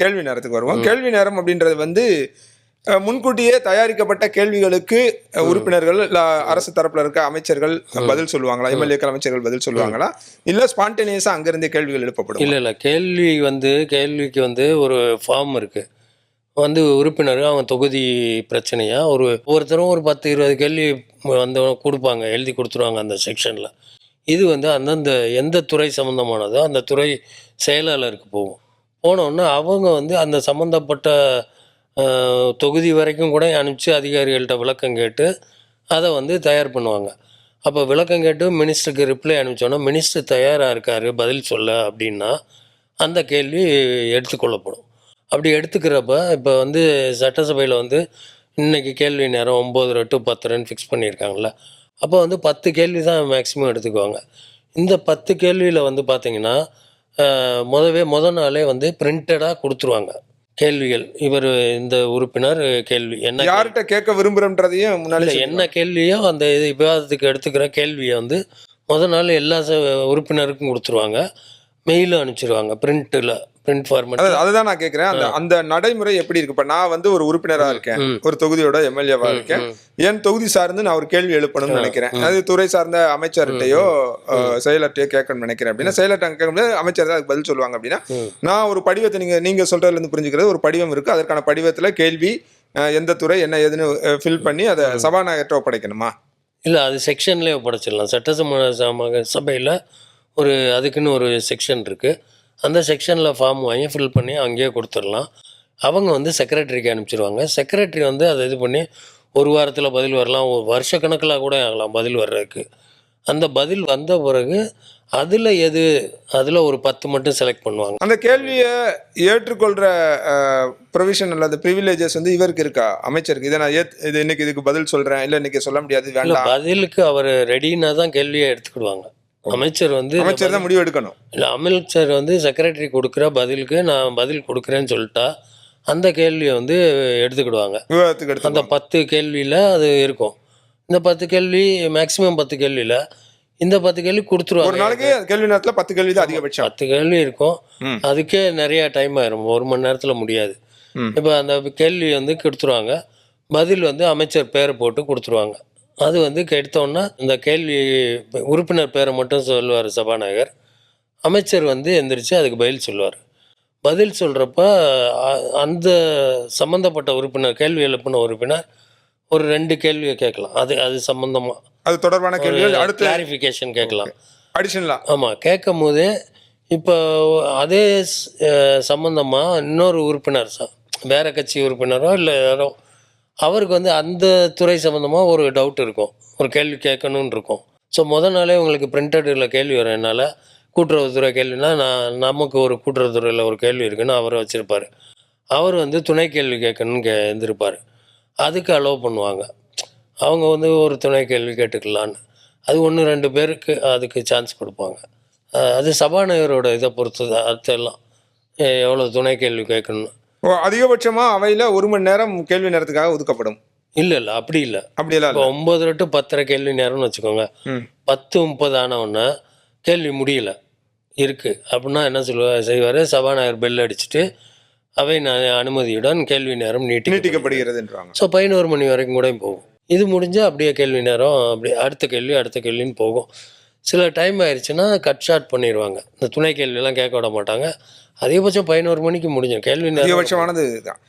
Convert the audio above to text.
கேள்வி நேரத்துக்கு வருவோம். கேள்வி நேரம் அப்படின்றது வந்து முன்கூட்டியே தயாரிக்கப்பட்ட கேள்விகளுக்கு உறுப்பினர்கள் அரசு தரப்புல இருக்க அமைச்சர்கள் பதில் சொல்லுவாங்களா, எம்எல்ஏக்கள் அமைச்சர்கள் பதில் சொல்லுவாங்களா, இல்ல ஸ்பான்டேனியஸா அங்கிருந்தே கேள்விகள் எழுப்பப்படும்? இல்ல கேள்விக்கு வந்து ஒரு ஃபார்ம் இருக்கு. உறுப்பினர் அவங்க தொகுதி பிரச்சனையா ஒவ்வொருத்தரும் ஒரு 10-20 கேள்வி கொடுப்பாங்க, எழுதி கொடுத்துருவாங்க அந்த செக்ஷன்ல. இது அந்தந்த எந்த துறை சம்மந்தமானதோ அந்த துறை செயலாளருக்கு போகும். போனோடனே அவங்க அந்த சம்மந்தப்பட்ட தொகுதி வரைக்கும் கூட அனுப்பிச்சு அதிகாரிகள்கிட்ட விளக்கம் கேட்டு அதை தயார் பண்ணுவாங்க. அப்போ விளக்கம் கேட்டு மினிஸ்டருக்கு ரிப்ளை அனுப்பிச்சோன்னா மினிஸ்டர் தயாராக இருக்கார் பதில் சொல்ல அப்படின்னா அந்த கேள்வி எடுத்துக்கொள்ளப்படும். அப்படி எடுத்துக்கிறப்ப இப்போ சட்டசபையில் இன்றைக்கி கேள்வி நேரம் 9:30 to 10:30 ஃபிக்ஸ் பண்ணியிருக்காங்கள. அப்போ 10 கேள்வி தான் மேக்ஸிமம் எடுத்துக்குவாங்க. இந்த 10 கேள்வியில் பார்த்திங்கன்னா முதல் நாளே பிரிண்டடாக கொடுத்துருவாங்க கேள்விகள். இவர் இந்த உறுப்பினர் கேள்வி என்ன யார்கிட்ட கேட்க விரும்புகிறன்றதையும் முன்னாடி என்ன கேள்வியோ அந்த விவாதத்துக்கு எடுத்துக்கிற கேள்வியை முதல் நாள் எல்லா உறுப்பினருக்கும் கொடுத்துருவாங்க. மெயிலும் அனுப்பிச்சிருவாங்க பிரிண்ட் ஃபார்மேட். அதுதான் நான் கேட்குறேன், அந்த நடைமுறை எப்படி இருக்கு? இப்போ நான் ஒரு உறுப்பினராக இருக்கேன், ஒரு தொகுதியோட எம்எல்ஏவா இருக்கேன், என் தொகுதி சார்ந்து நான் ஒரு கேள்வி எழுப்பணும்னு நினைக்கிறேன். அது துறை சார்ந்த அமைச்சர்கிட்டையோ செயலர்கிட்டையோ கேட்கணும்னு நினைக்கிறேன் அப்படின்னா செயலர்கிட்ட கேட்கும்போது அமைச்சர் தான் அதுக்கு பதில் சொல்லுவாங்க. அப்படின்னா நான் ஒரு படிவத்தை நீங்க சொல்றதுலேருந்து புரிஞ்சுக்கிறது, ஒரு படிவம் இருக்கு, அதற்கான படிவத்தில் கேள்வி எந்த துறை என்ன ஏதுன்னு ஃபில் பண்ணி அதை சபாநாயகர்கிட்ட ஒப்படைக்கணுமா? இல்லை, அது செக்ஷன்லேயே ஒப்படைச்சிடலாம். சட்டசபையில் அதுக்குன்னு ஒரு செக்ஷன் இருக்குது. அந்த செக்ஷனில் ஃபார்ம் வாங்கி ஃபில் பண்ணி அங்கேயே கொடுத்துடலாம். அவங்க செக்ரட்டரிக்கு அனுப்பிச்சிடுவாங்க. செக்ரட்டரி அதை இது பண்ணி ஒரு வாரத்தில் பதில் வரலாம், ஒரு வருஷ கணக்கில் கூட ஆகலாம் பதில் வர்றதுக்கு. அந்த பதில் வந்த பிறகு அதில் ஒரு 10 மட்டும் செலக்ட் பண்ணுவாங்க. அந்த கேள்வியை ஏற்றுக்கொள்கிற ப்ரொவிஷன் அல்லது ப்ரிவிலேஜஸ் இவருக்கு இருக்கா, அமைச்சருக்கு? இதை நான் இது இன்னைக்கு இதுக்கு பதில் சொல்கிறேன், இல்லை இன்னைக்கு சொல்ல முடியாது, வேண்டாம். பதிலுக்கு அவர் ரெடினா தான் கேள்வியை எடுத்துக்கிடுவாங்க. அமைச்சர் அமைச்சர் தான் முடிவு எடுக்கணும். இல்லை, அமைச்சர் செக்ரட்டரி கொடுக்குற பதிலுக்கு நான் பதில் கொடுக்குறேன்னு சொல்லிட்டா அந்த கேள்வியை எடுத்துக்கிடுவாங்க. விவாதத்துக்கு அந்த 10 கேள்வியில் அது இருக்கும். இந்த 10 கேள்வி மேக்ஸிமம் 10 கேள்வியில் இந்த 10 கேள்வி கொடுத்துருவாங்க. ஒரு நாளைக்கு கேள்வி நேரத்தில் 10 கேள்வி தான் அதிகபட்சம். 10 கேள்வி இருக்கும். அதுக்கே நிறைய டைம் ஆயிரும், 1 மணி நேரத்தில் முடியாது. இப்போ அந்த கேள்வி கொடுத்துருவாங்க, பதில் அமைச்சர் பேரை போட்டு கொடுத்துருவாங்க. அது எடுத்தோன்னா இந்த கேள்வி உறுப்பினர் பேரை மட்டும் சொல்லுவார் சபாநாயகர். அமைச்சர் எந்திரிச்சு அதுக்கு பதில் சொல்லுவார். பதில் சொல்கிறப்ப அந்த சம்மந்தப்பட்ட உறுப்பினர், கேள்வி எழுப்பின உறுப்பினர் ஒரு 2 கேள்வியை கேட்கலாம். அது சம்மந்தமாக அது தொடர்பான கேள்விகள் அடுத்து கிளாரிஃபிகேஷன் கேட்கலாம், அடிஷனலாக. ஆமாம், கேட்கும் போதே இப்போ அதே சம்மந்தமாக இன்னொரு உறுப்பினர் வேறு கட்சி உறுப்பினரோ இல்லை யாரோ அவருக்கு அந்த துறை சம்மந்தமாக ஒரு டவுட் இருக்கும், ஒரு கேள்வி கேட்கணுன்னு இருக்கும். ஸோ முதல் நாளே உங்களுக்கு பிரிண்டடில் கேள்வி வரும். என்னால் கூட்டுறவுத்துறை கேள்வினா நமக்கு ஒரு கூட்டுறவுத்துறையில் ஒரு கேள்வி இருக்குன்னு அவர் வச்சுருப்பார். அவர் துணை கேள்வி கேட்கணும்னு இருந்திருப்பார். அதுக்கு அலோவ் பண்ணுவாங்க. அவங்க ஒரு துணை கேள்வி கேட்டுக்கலான்னு அது 1-2 பேருக்கு அதுக்கு சான்ஸ் கொடுப்பாங்க. அது சபாநாயகரோட இதை பொறுத்தது. அடுத்தெல்லாம் எவ்வளோ துணை கேள்வி கேட்கணும்னு அதிகபட்சமாக அவையில் 1 மணி நேரம் கேள்வி நேரத்துக்காக ஒதுக்கப்படும். இல்லை அப்படி இல்லை. அப்படியெல்லாம் இப்போ 9:30 to 10:30 கேள்வி நேரம்னு வச்சுக்கோங்க. 10:30 ஆனவுடனே கேள்வி முடியல இருக்குது அப்படின்னா என்ன செய்வார், சபாநாயகர் பெல் அடிச்சுட்டு அவை அனுமதியுடன் கேள்வி நேரம் நீட்டிக்கப்படுகிறதுன்றாங்க. ஸோ 11 மணி வரைக்கும் கூட போகும். இது முடிஞ்சால் அப்படியே கேள்வி நேரம் அப்படியே அடுத்த கேள்வின்னு போகும். சில டைம் ஆயிடுச்சுன்னா கட் ஷார்ட் பண்ணிடுவாங்க. இந்த துணை கேள்வியெல்லாம் கேட்க விட மாட்டாங்க. அதிகபட்சம் 11 மணிக்கு முடிஞ்சோம் கேள்வி நேரம். அதிகபட்சமானது தான்.